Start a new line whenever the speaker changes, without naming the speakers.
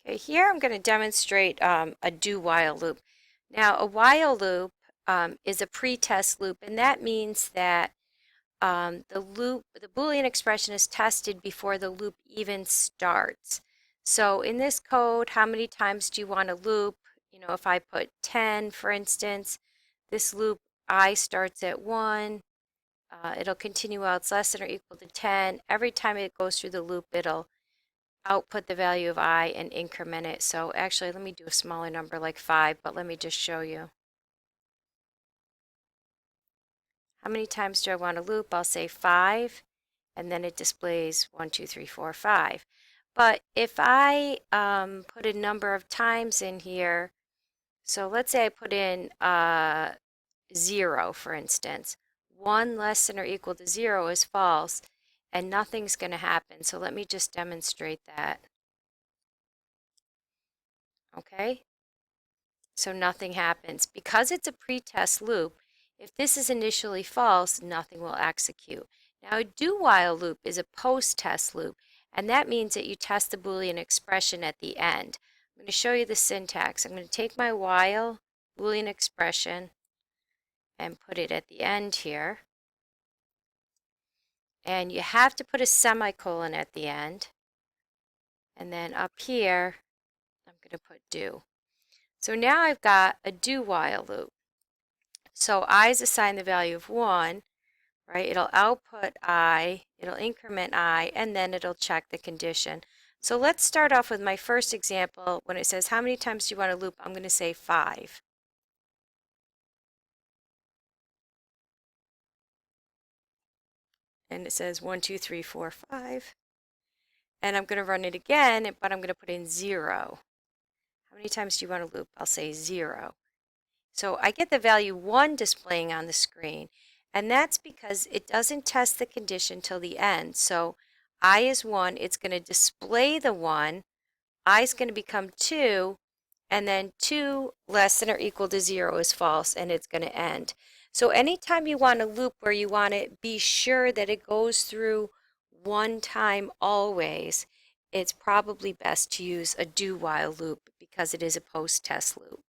Okay, here I'm going to demonstrate a do-while loop. Now, a while loop is a pre-test loop, and that means that the Boolean expression is tested before the loop even starts. So in this code, how many times do you want to loop? You know, if I put 10, for instance, this loop I starts at 1. It'll continue while it's less than or equal to 10. Every time it goes through the loop, it'll output the value of I and increment it. So actually, let me do a smaller number like 5, but let me just show you. How many times do I want to loop? I'll say 5, and then it displays 1, 2, 3, 4, 5. But if I put a number of times in here, so let's say I put in 0, for instance. 1 less than or equal to 0 is false, and nothing's going to happen. So let me just demonstrate that. Okay? So nothing happens. Because it's a pretest loop, if this is initially false, nothing will execute. Now, a do-while loop is a post-test loop, and that means that you test the Boolean expression at the end. I'm going to show you the syntax. I'm going to take my while Boolean expression and put it at the end here. And you have to put a semicolon at the end. And then up here, I'm going to put do. So now I've got a do-while loop. So I is assigned the value of 1, right? It'll output I, it'll increment I, and then it'll check the condition. So let's start off with my first example. When it says, how many times do you want to loop? I'm going to say 5. And it says 1, 2, 3, 4, 5. And I'm going to run it again, but I'm going to put in 0. How many times do you want to loop? I'll say 0. So I get the value 1 displaying on the screen, and that's because it doesn't test the condition till the end. So I is 1, it's going to display the 1, I is going to become 2, and then 2 less than or equal to 0 is false, and it's going to end. So anytime you want a loop where you want to be sure that it goes through one time always, it's probably best to use a do-while loop because it is a post-test loop.